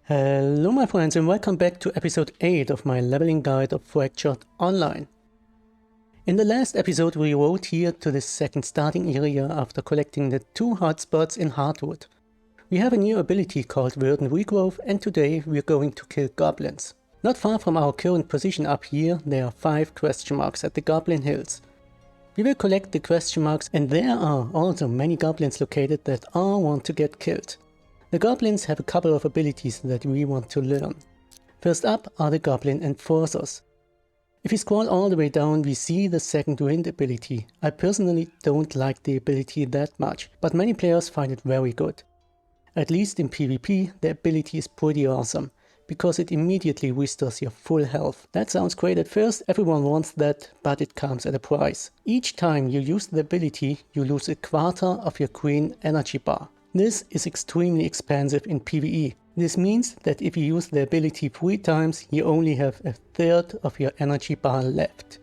Hello my friends and welcome back to episode 8 of my leveling guide of Fractured Online. In the last episode we rode here to the second starting area after collecting the 2 hotspots in Hardwood. We have a new ability called Verdant Regrowth and today we are going to kill goblins. Not far from our current position up here there are 5 question marks at the Goblin Hills. We will collect the question marks and there are also many goblins located that all want to get killed. The goblins have a couple of abilities that we want to learn. First up are the Goblin Enforcers. If we scroll all the way down we see the second wind ability. I personally don't like the ability that much, but many players find it very good. At least in PvP the ability is pretty awesome, because it immediately restores your full health. That sounds great at first, everyone wants that, but it comes at a price. Each time you use the ability you lose a quarter of your green energy bar. This is extremely expensive in PvE. This means that if you use the ability 3 times, you only have a third of your energy bar left.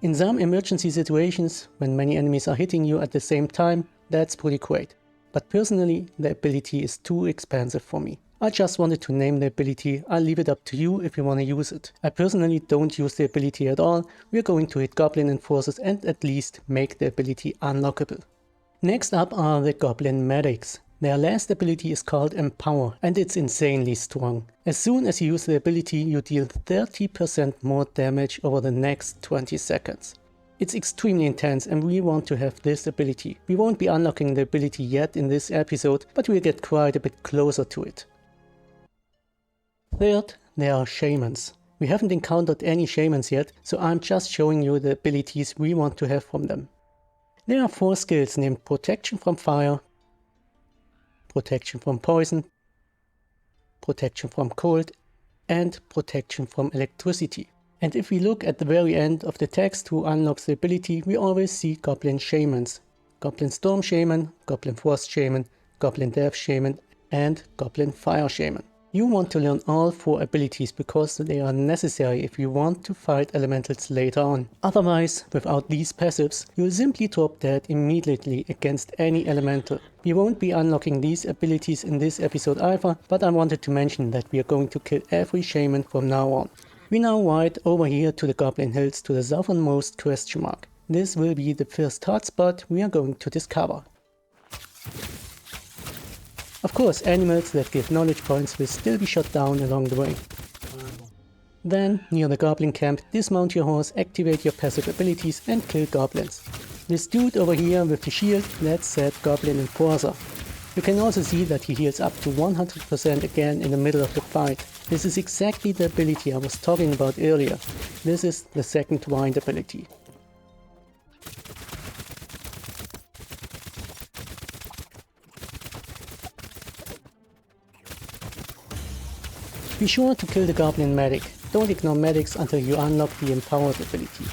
In some emergency situations, when many enemies are hitting you at the same time, that's pretty great. But personally, the ability is too expensive for me. I just wanted to name the ability, I'll leave it up to you if you want to use it. I personally don't use the ability at all, we're going to hit Goblin Enforcers and at least make the ability unlockable. Next up are the Goblin Medics. Their last ability is called Empower and it's insanely strong. As soon as you use the ability you deal 30% more damage over the next 20 seconds. It's extremely intense and we want to have this ability. We won't be unlocking the ability yet in this episode, but we'll get quite a bit closer to it. Third, there are Shamans. We haven't encountered any Shamans yet, so I'm just showing you the abilities we want to have from them. There are 4 skills named Protection from Fire, Protection from Poison, Protection from Cold, and Protection from Electricity. And if we look at the very end of the text who unlocks the ability, we always see Goblin Shamans. Goblin Storm Shaman, Goblin Frost Shaman, Goblin Death Shaman, and Goblin Fire Shaman. You want to learn all 4 abilities because they are necessary if you want to fight elementals later on. Otherwise, without these passives, you'll simply drop dead immediately against any elemental. We won't be unlocking these abilities in this episode either, but I wanted to mention that we are going to kill every shaman from now on. We now ride over here to the Goblin Hills to the southernmost question mark. This will be the first hotspot we are going to discover. Of course, animals that give knowledge points will still be shot down along the way. Then, near the goblin camp, dismount your horse, activate your passive abilities and kill goblins. This dude over here with the shield, that's said Goblin Enforcer. You can also see that he heals up to 100% again in the middle of the fight. This is exactly the ability I was talking about earlier. This is the second wind ability. Be sure to kill the Goblin Medic. Don't ignore medics until you unlock the Empowered ability.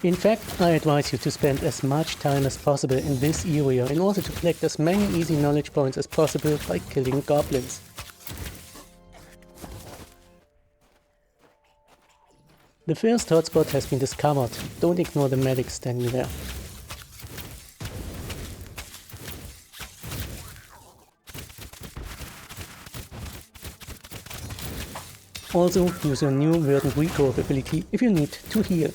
In fact, I advise you to spend as much time as possible in this area in order to collect as many easy knowledge points as possible by killing goblins. The first hotspot has been discovered, don't ignore the medics standing there. Also use your new Verdant Regrowth ability if you need to heal.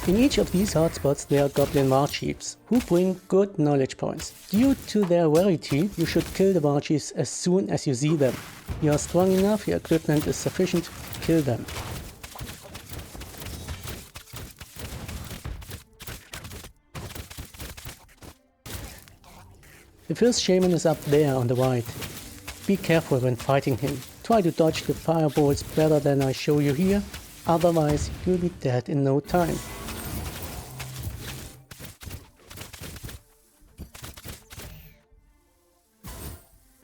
In each of these hotspots there are Goblin War Chiefs, who bring good knowledge points. Due to their rarity, you should kill the War Chiefs as soon as you see them. You are strong enough, your equipment is sufficient, kill them. The first shaman is up there on the right. Be careful when fighting him. Try to dodge the fireballs better than I show you here, otherwise you'll be dead in no time.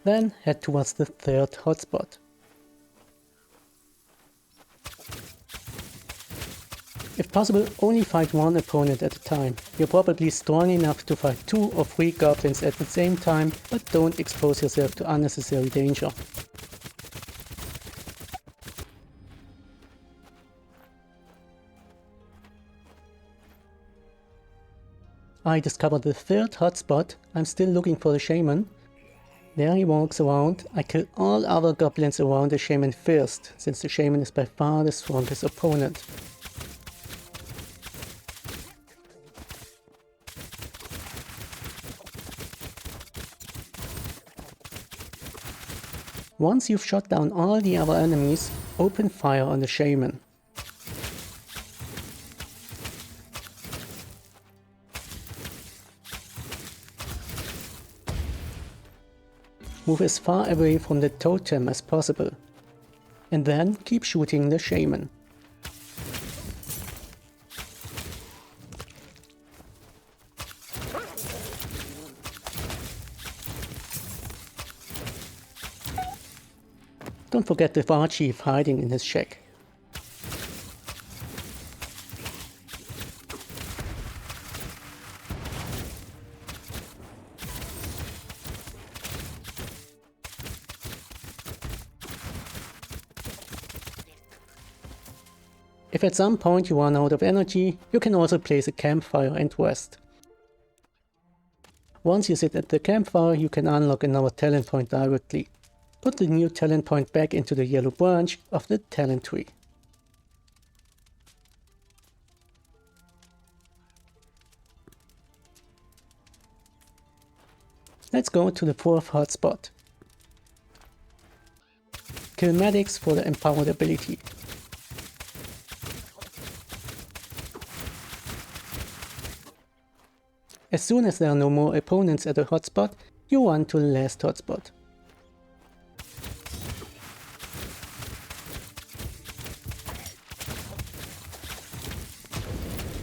Then head towards the third hotspot. If possible, only fight one opponent at a time. You're probably strong enough to fight 2 or 3 goblins at the same time, but don't expose yourself to unnecessary danger. I discovered the third hotspot. I'm still looking for the shaman. There he walks around. I kill all other goblins around the shaman first, since the shaman is by far the strongest opponent. Once you've shot down all the other enemies, open fire on the shaman. Move as far away from the totem as possible, and then keep shooting the shaman. Don't forget the war chief hiding in his shack. If at some point you run out of energy, you can also place a campfire and rest. Once you sit at the campfire, you can unlock another talent point directly. Put the new talent point back into the yellow branch of the talent tree. Let's go to the fourth hotspot. Kill medics for the empowered ability. As soon as there are no more opponents at a hotspot, you run to the last hotspot.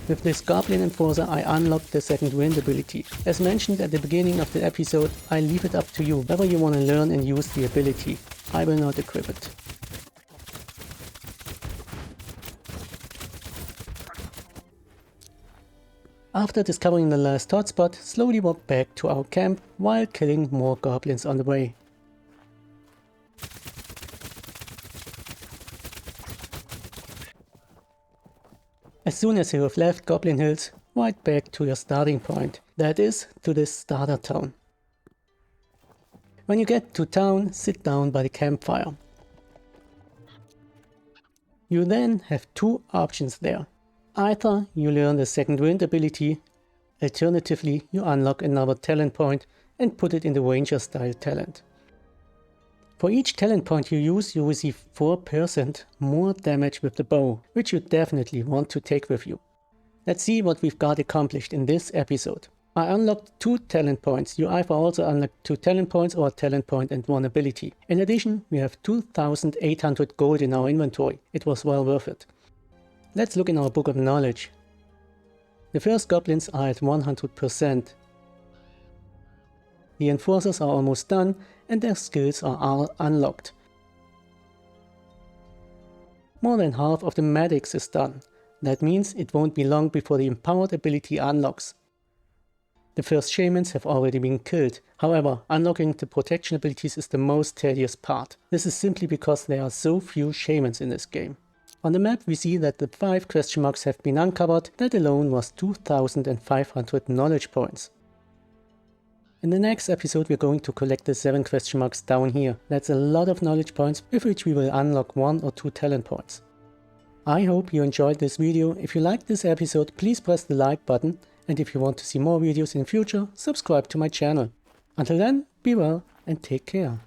With this Goblin Enforcer I unlocked the second wind ability. As mentioned at the beginning of the episode, I leave it up to you whether you want to learn and use the ability. I will not equip it. After discovering the last hotspot, slowly walk back to our camp while killing more goblins on the way. As soon as you have left Goblin Hills, right back to your starting point, that is, to this starter town. When you get to town, sit down by the campfire. You then have two options there. Either you learn the second wind ability, alternatively you unlock another talent point and put it in the ranger style talent. For each talent point you use, you receive 4% more damage with the bow, which you definitely want to take with you. Let's see what we've got accomplished in this episode. I unlocked 2 talent points. You either also unlocked 2 talent points or a talent point and 1 ability. In addition, we have 2,800 gold in our inventory. It was well worth it. Let's look in our book of knowledge. The first goblins are at 100%. The enforcers are almost done and their skills are all unlocked. More than half of the medics is done. That means it won't be long before the empowered ability unlocks. The first shamans have already been killed. However, unlocking the protection abilities is the most tedious part. This is simply because there are so few shamans in this game. On the map we see that the 5 question marks have been uncovered. That alone was 2,500 knowledge points. In the next episode we're going to collect the 7 question marks down here. That's a lot of knowledge points with which we will unlock 1 or 2 talent points. I hope you enjoyed this video. If you liked this episode, please press the like button, and if you want to see more videos in the future, subscribe to my channel. Until then, be well and take care.